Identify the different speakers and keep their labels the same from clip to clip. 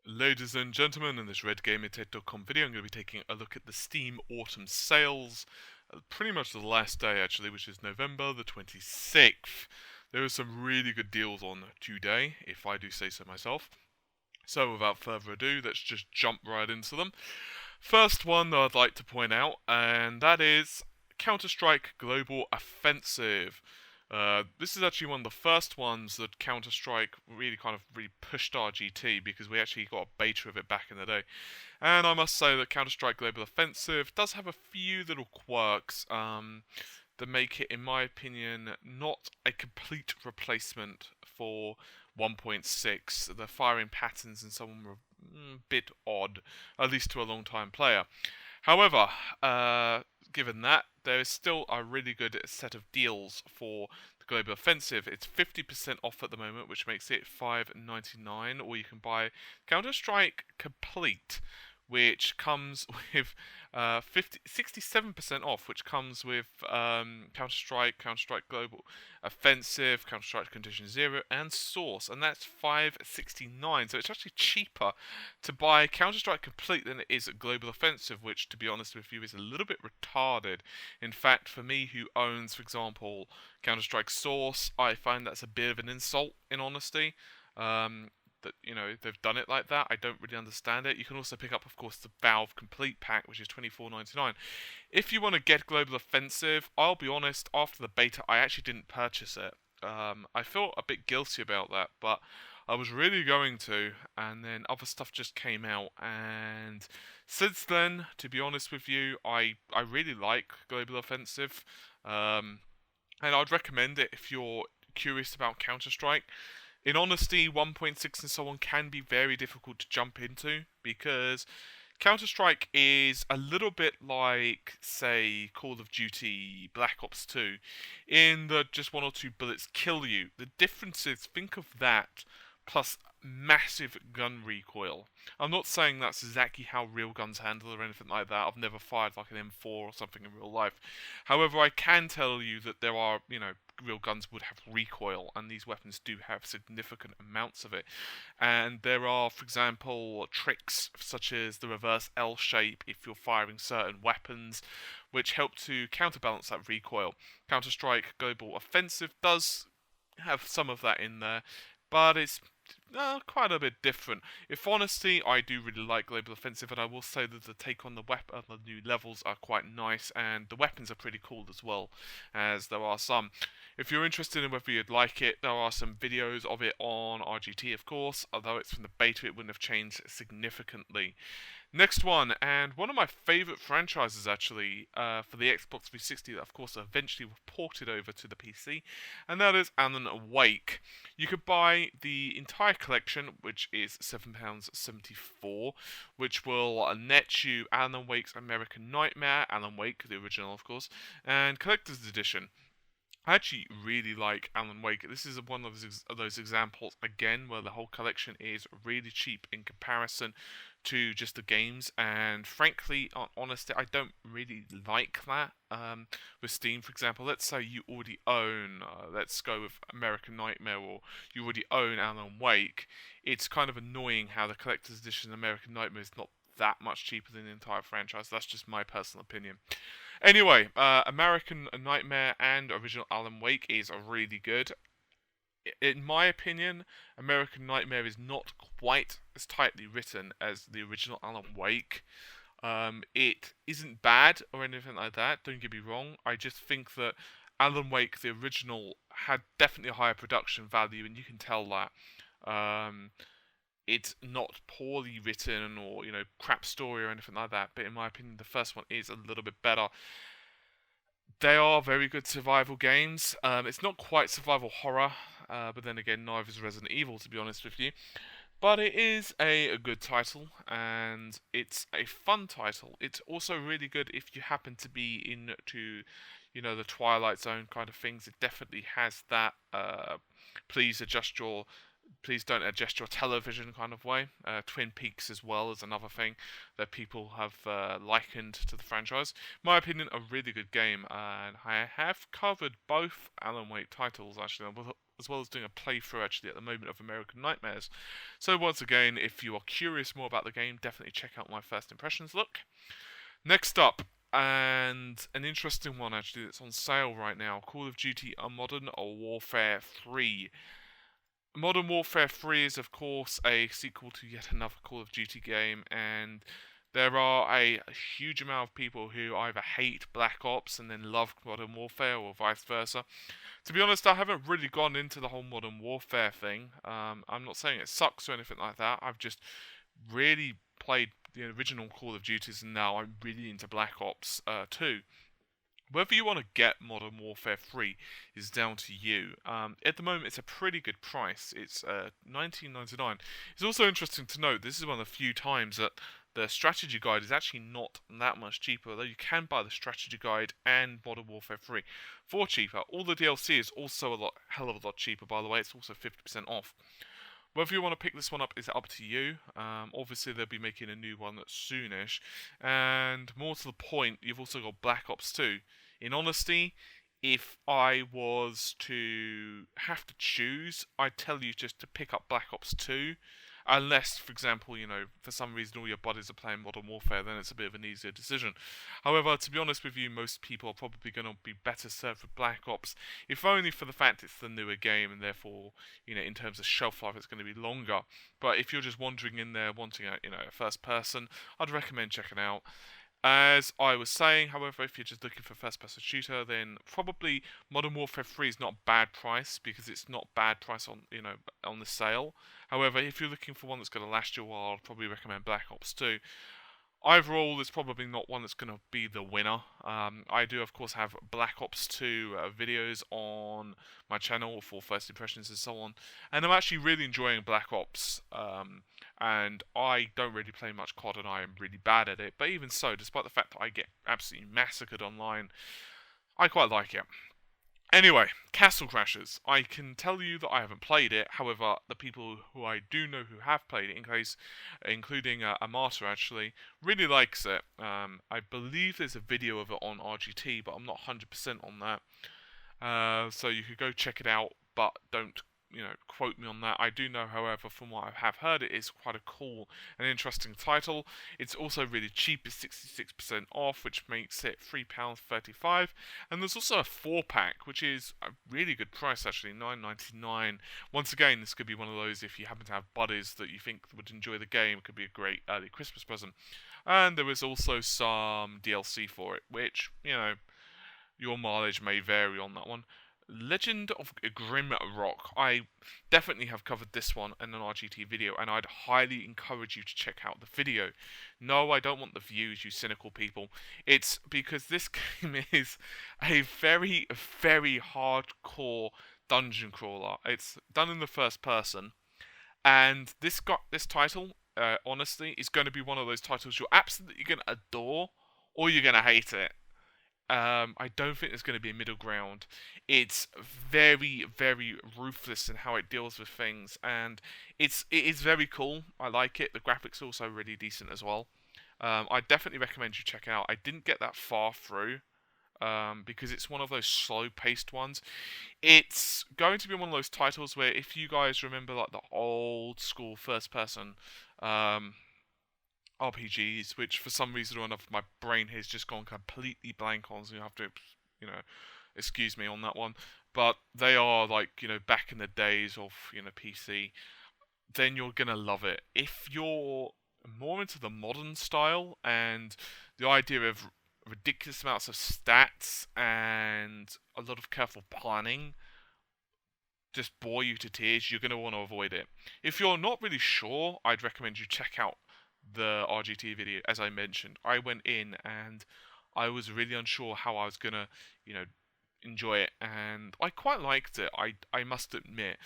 Speaker 1: Ladies and gentlemen, in this RedGamerTech.com video, I'm going to be taking a look at the Steam Autumn Sales. Pretty much the last day, actually, which is November the 26th. There are some really good deals on today, if I do say so myself. So, without further ado, let's just jump right into them. First one that I'd like to point out, and that is Counter-Strike Global Offensive. This is actually one of the first ones that Counter-Strike really pushed RGT, because we actually got a beta of it back in the day. And I must say that Counter-Strike Global Offensive does have a few little quirks that make it, in my opinion, not a complete replacement for 1.6. The firing patterns and so on were a bit odd, at least to a long-time player. However, given that, there is still a really good set of deals for the Global Offensive. It's 50% off at the moment, which makes it $5.99, or you can buy Counter-Strike Complete, which comes with 67% off, which comes with Counter-Strike, Counter-Strike Global Offensive, Counter-Strike Condition Zero, and Source, and that's $5.69. So it's actually cheaper to buy Counter-Strike Complete than it is Global Offensive, which, to be honest with you, is a little bit retarded. In fact, for me, who owns, for example, Counter-Strike Source, I find that's a bit of an insult, in honesty. That, they've done it like that. I don't really understand it. You can also pick up, of course, the Valve Complete Pack, which is $24.99. If you want to get Global Offensive, I'll be honest, after the beta, I actually didn't purchase it. I felt a bit guilty about that, but I was really going to, and then other stuff just came out, and since then, to be honest with you, I really like Global Offensive, and I'd recommend it if you're curious about Counter-Strike. In honesty, 1.6 and so on can be very difficult to jump into, because Counter-Strike is a little bit like, say, Call of Duty Black Ops 2, in that just one or two bullets kill you. The difference is, think of that, plus massive gun recoil. I'm not saying that's exactly how real guns handle or anything like that. I've never fired like an M4 or something in real life. However, I can tell you that there are, real guns would have recoil, and these weapons do have significant amounts of it. And there are, for example, tricks such as the reverse L shape if you're firing certain weapons, which help to counterbalance that recoil. Counter-Strike Global Offensive does have some of that in there, but it's quite a bit different. If honesty, I do really like Global Offensive, and I will say that the take on the new levels are quite nice, and the weapons are pretty cool as well, as there are some. If you're interested in whether you'd like it, there are some videos of it on RGT, of course, although it's from the beta, it wouldn't have changed significantly. Next one, and one of my favourite franchises actually for the Xbox 360 that of course eventually were ported over to the PC, and that is Alan Wake. You could buy the entire collection, which is £7.74, which will net you Alan Wake's American Nightmare, Alan Wake, the original of course, and Collector's Edition. I actually really like Alan Wake. This is one of those examples, again, where the whole collection is really cheap in comparison to just the games, and frankly, honestly, I don't really like that. With Steam, for example, let's say you already own, let's go with American Nightmare, or you already own Alan Wake, it's kind of annoying how the Collector's Edition American Nightmare is not that much cheaper than the entire franchise. That's just my personal opinion. Anyway, American Nightmare and original Alan Wake is really good. In my opinion, American Nightmare is not quite as tightly written as the original Alan Wake. It isn't bad or anything like that, don't get me wrong. I just think that Alan Wake, the original, had definitely a higher production value, and you can tell that. It's not poorly written or, crap story or anything like that, but in my opinion, the first one is a little bit better. They are very good survival games. It's not quite survival horror, but then again, neither is Resident Evil, to be honest with you. But it is a good title, and it's a fun title. It's also really good if you happen to be into, the Twilight Zone kind of things. It definitely has that. Please adjust your Please don't adjust your television kind of way. Twin Peaks as well is another thing that people have likened to the franchise. In my opinion, a really good game, and I have covered both Alan Wake titles actually, as well as doing a playthrough actually at the moment of American Nightmares. So once again, if you are curious more about the game, definitely check out my first impressions look. Next up, and an interesting one actually that's on sale right now, Call of Duty Modern Warfare 3. Modern Warfare 3 is, of course, a sequel to yet another Call of Duty game, and there are a huge amount of people who either hate Black Ops and then love Modern Warfare, or vice versa. To be honest, I haven't really gone into the whole Modern Warfare thing. I'm not saying it sucks or anything like that. I've just really played the original Call of Duties, and now I'm really into Black Ops 2. Whether you want to get Modern Warfare 3 is down to you. At the moment, it's a pretty good price. It's $19.99. It's also interesting to note, this is one of the few times that the strategy guide is actually not that much cheaper, although you can buy the strategy guide and Modern Warfare 3 for cheaper. All the DLC is also a hell of a lot cheaper, by the way. It's also 50% off. Whether you want to pick this one up is up to you. Obviously, they'll be making a new one soonish. And more to the point, you've also got Black Ops 2. In honesty, if I was to have to choose, I'd tell you just to pick up Black Ops 2. Unless, for example, for some reason all your buddies are playing Modern Warfare, then it's a bit of an easier decision. However, to be honest with you, most people are probably going to be better served with Black Ops, if only for the fact it's the newer game, and therefore, in terms of shelf life, it's going to be longer. But if you're just wandering in there wanting a first person, I'd recommend checking out. As I was saying, however, if you're just looking for first-person shooter, then probably Modern Warfare 3 is not a bad price, because it's not bad price on the sale. However, if you're looking for one that's going to last you a while, I'd probably recommend Black Ops 2. Overall, it's probably not one that's going to be the winner. I do, of course, have Black Ops 2 videos on my channel for first impressions and so on. And I'm actually really enjoying Black Ops. And I don't really play much COD, and I am really bad at it. But even so, despite the fact that I get absolutely massacred online, I quite like it. Anyway, Castle Crashers. I can tell you that I haven't played it. However, the people who I do know who have played it, including Amata actually, really likes it. I believe there's a video of it on RGT, but I'm not 100% on that. So you could go check it out, but don't quote me on that. I do know, however, from what I have heard, it is quite a cool and interesting title. It's also really cheap. It's 66% off, which makes it £3.35. And there's also a 4-pack, which is a really good price, actually, $9.99. Once again, this could be one of those, if you happen to have buddies that you think would enjoy the game, it could be a great early Christmas present. And there is also some DLC for it, which, your mileage may vary on that one. Legend of Grimrock. I definitely have covered this one in an RGT video, and I'd highly encourage you to check out the video. No, I don't want the views, you cynical people. It's because this game is a very, very hardcore dungeon crawler. It's done in the first person, and this title, honestly, is going to be one of those titles you're absolutely going to adore, or you're going to hate it. I don't think there's going to be a middle ground. It's very, very ruthless in how it deals with things, and it is very cool. I like it. The graphics are also really decent as well. I definitely recommend you check it out. I didn't get that far through, because it's one of those slow-paced ones. It's going to be one of those titles where, if you guys remember like the old school first-person RPGs, which for some reason or another my brain has just gone completely blank on, so you have to, excuse me on that one. But they are like, back in the days of, PC, then you're gonna love it. If you're more into the modern style and the idea of ridiculous amounts of stats and a lot of careful planning just bore you to tears, you're going to want to avoid it. If you're not really sure, I'd recommend you check out the RGT video. As I mentioned, I went in and I was really unsure how I was going to, enjoy it, and I quite liked it, I must admit.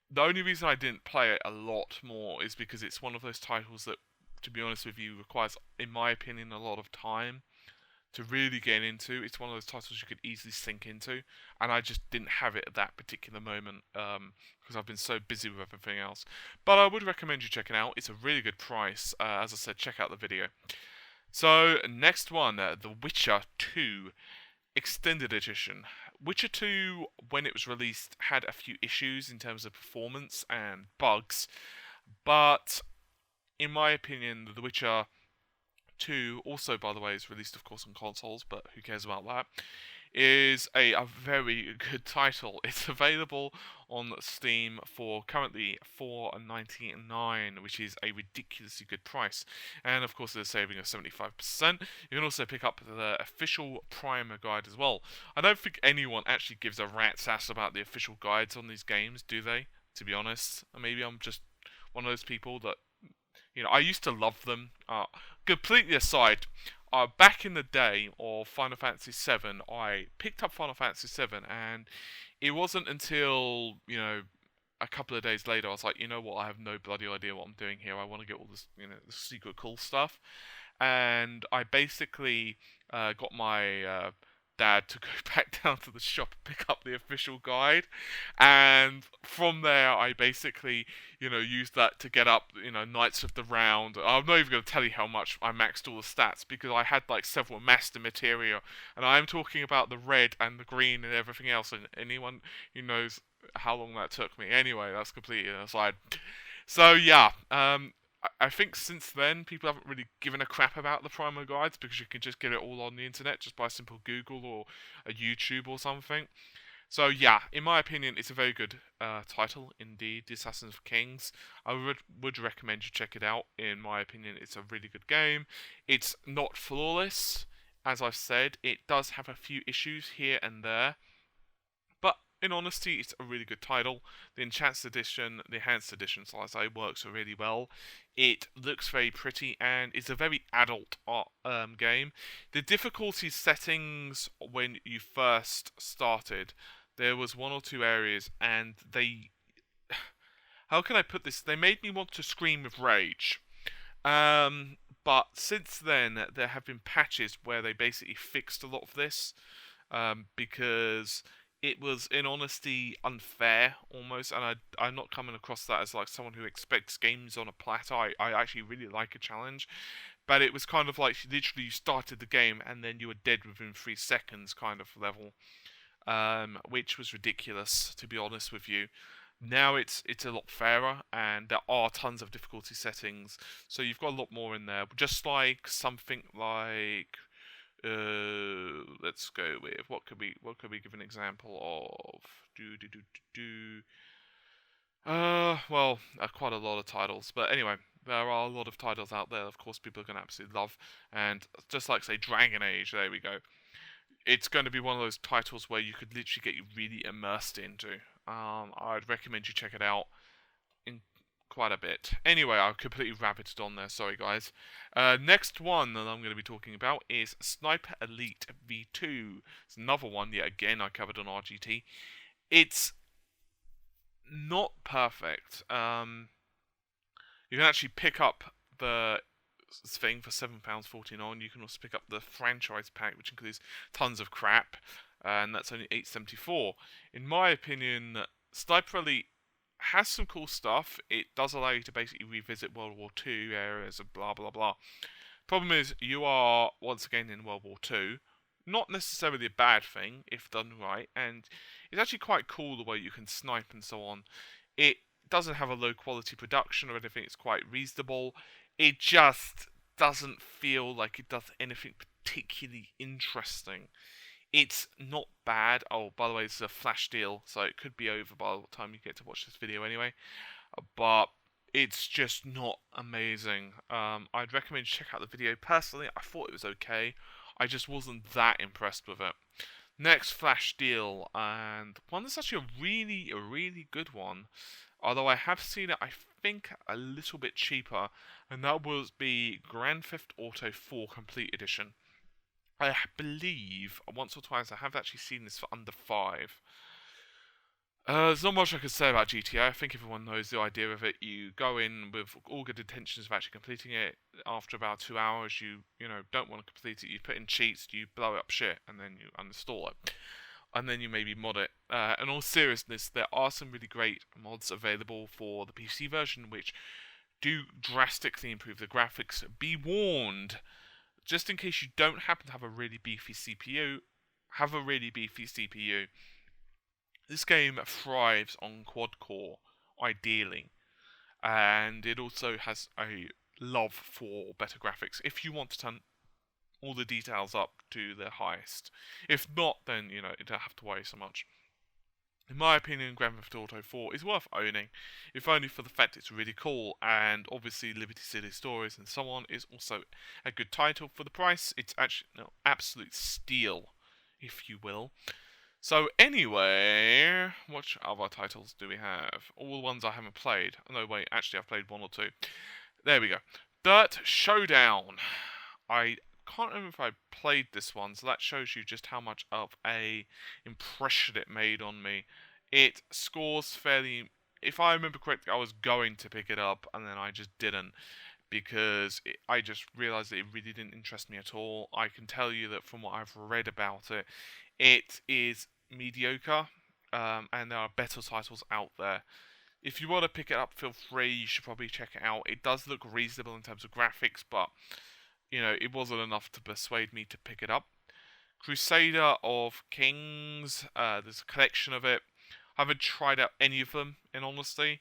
Speaker 1: The only reason I didn't play it a lot more is because it's one of those titles that, to be honest with you, requires, in my opinion, a lot of time. to really get into. It's one of those titles you could easily sink into, and I just didn't have it at that particular moment because I've been so busy with everything else. But I would recommend you checking it out. It's a really good price. As I said, check out the video. So next one, The Witcher 2 Extended Edition. Witcher 2, when it was released, had a few issues in terms of performance and bugs, but in my opinion, The Witcher 2, also by the way, is released of course on consoles, but who cares about that, is a very good title. It's available on Steam for currently $4.99, which is a ridiculously good price. And of course, there's a saving of 75%. You can also pick up the official primer guide as well. I don't think anyone actually gives a rat's ass about the official guides on these games, do they? To be honest, maybe I'm just one of those people that, I used to love them. Completely aside, back in the day of Final Fantasy VII, I picked up Final Fantasy VII, and it wasn't until, a couple of days later, I was like, you know what, I have no bloody idea what I'm doing here. I want to get all this, the secret cool stuff. And I basically got my dad to go back down to the shop and pick up the official guide, and from there I basically used that to get up Knights of the Round. I'm not even going to tell you how much I maxed all the stats, because I had like several master material, and I'm talking about the red and the green and everything else, and anyone who knows how long that took me. Anyway, that's completely an aside. So yeah, I think since then, people haven't really given a crap about the primer guides, because you can just get it all on the internet just by simple Google or a YouTube or something. So yeah, in my opinion, it's a very good title indeed, The Assassins of Kings. I would recommend you check it out. In my opinion, it's a really good game. It's not flawless, as I've said. It does have a few issues here and there, but in honesty, it's a really good title. The Enhanced Edition, shall I say, works really well. It looks very pretty, and it's a very adult game. The difficulty settings when you first started, there was one or two areas, and they... How can I put this? They made me want to scream with rage. But since then, there have been patches where they basically fixed a lot of this, because it was, in honesty, unfair almost, and I'm not coming across that as like someone who expects games on a platter. I actually really like a challenge, but it was kind of like literally you started the game and then you were dead within 3 seconds kind of level, which was ridiculous, to be honest with you. Now it's a lot fairer, and there are tons of difficulty settings, so you've got a lot more in there. Just like something like, let's go with what could we give an example of? Quite a lot of titles, but anyway, there are a lot of titles out there. Of course, people are going to absolutely love, and just like say Dragon Age, there we go. It's going to be one of those titles where you could literally get you really immersed into. I'd recommend you check it out in quite a bit. Anyway, I've completely rabbited on there, sorry guys. Next one that I'm going to be talking about is Sniper Elite V2. It's another one, yet again, I covered on RGT. It's not perfect. You can actually pick up the thing for £7.49. You can also pick up the franchise pack, which includes tons of crap, and that's only $8.74. In my opinion, Sniper Elite has some cool stuff. It does allow you to basically revisit World War II areas and blah blah blah. Problem is, you are once again in World War II. Not necessarily a bad thing if done right, and it's actually quite cool the way you can snipe and so on. It doesn't have a low quality production or anything. It's quite reasonable. It just doesn't feel like it does anything particularly interesting. It's not bad. Oh, by the way, it's a flash deal, so it could be over by the time you get to watch this video anyway. But it's just not amazing. I'd recommend you check out the video. Personally, I thought it was okay. I just wasn't that impressed with it. Next flash deal, and one that's actually a really good one. Although I have seen it, I think, a little bit cheaper, and that was the Grand Theft Auto 4 Complete Edition. I believe once or twice I have actually seen this for under 5. There's not much I can say about GTA. I think everyone knows the idea of it. You go in with all good intentions of actually completing it. After about 2 hours, you know don't want to complete it. You put in cheats, you blow up shit, and then you uninstall it, and then you maybe mod it. In all seriousness, there are some really great mods available for the PC version, which do drastically improve the graphics. Be warned, just in case you don't happen to have a really beefy CPU, have a really beefy CPU. This game thrives on quad core, ideally, and it also has a love for better graphics if you want to turn all the details up to their highest. If not, then you don't have to worry so much. In my opinion, Grand Theft Auto 4 is worth owning, if only for the fact it's really cool, and obviously Liberty City Stories and so on is also a good title for the price. It's actually an absolute steal, if you will. So anyway, what other titles do we have? All the ones I haven't played. No, wait, actually I've played one or two. There we go. Dirt Showdown. I can't remember if I played this one, so that shows you just how much of a impression it made on me. It scores fairly... If I remember correctly, I was going to pick it up, and then I just didn't, because I just realised that it really didn't interest me at all. I can tell you that from what I've read about it, it is mediocre, and there are better titles out there. If you want to pick it up, feel free. You should probably check it out. It does look reasonable in terms of graphics, but it wasn't enough to persuade me to pick it up. Crusader of Kings, there's a collection of it. I haven't tried out any of them, in honesty.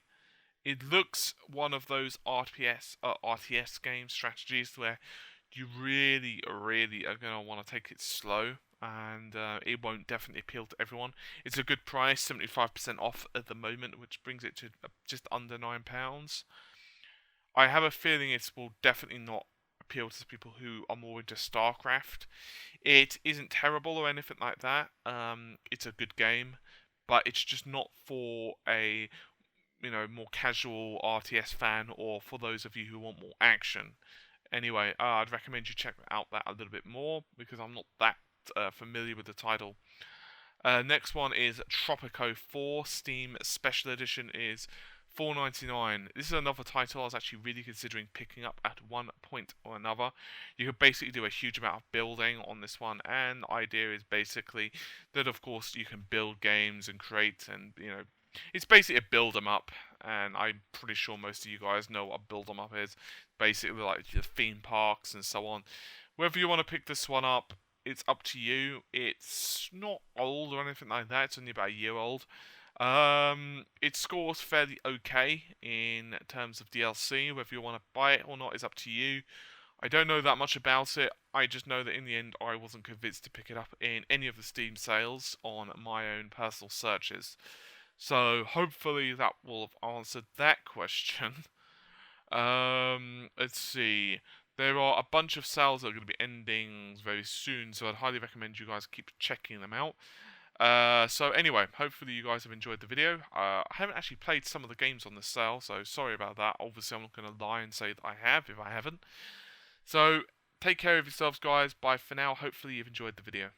Speaker 1: It looks one of those RTS game strategies where you really, really are going to want to take it slow, and it won't definitely appeal to everyone. It's a good price, 75% off at the moment, which brings it to just under £9. I have a feeling it will definitely not appeal to people who are more into StarCraft. It isn't terrible or anything like that. It's a good game, but it's just not for a more casual RTS fan, or for those of you who want more action. Anyway, I'd recommend you check out that a little bit more, because I'm not that familiar with the title. Next one is Tropico 4. Steam Special Edition is $4.99. This is another title I was actually really considering picking up at one point or another. You could basically do a huge amount of building on this one, and the idea is basically that, of course, you can build games and create, and it's basically a build 'em up, and I'm pretty sure most of you guys know what a build 'em up is. Basically, like the theme parks and so on. Whether you want to pick this one up, it's up to you. It's not old or anything like that. It's only about a year old. It scores fairly okay in terms of DLC. Whether you want to buy it or not is up to you. I don't know that much about it. I just know that in the end, I wasn't convinced to pick it up in any of the Steam sales on my own personal searches. So hopefully that will have answered that question. Let's see. There are a bunch of sales that are going to be ending very soon, so I'd highly recommend you guys keep checking them out. So anyway, hopefully you guys have enjoyed the video. I haven't actually played some of the games on this sale, so sorry about that. Obviously, I'm not going to lie and say that I have if I haven't. So take care of yourselves, guys. Bye for now. Hopefully you've enjoyed the video.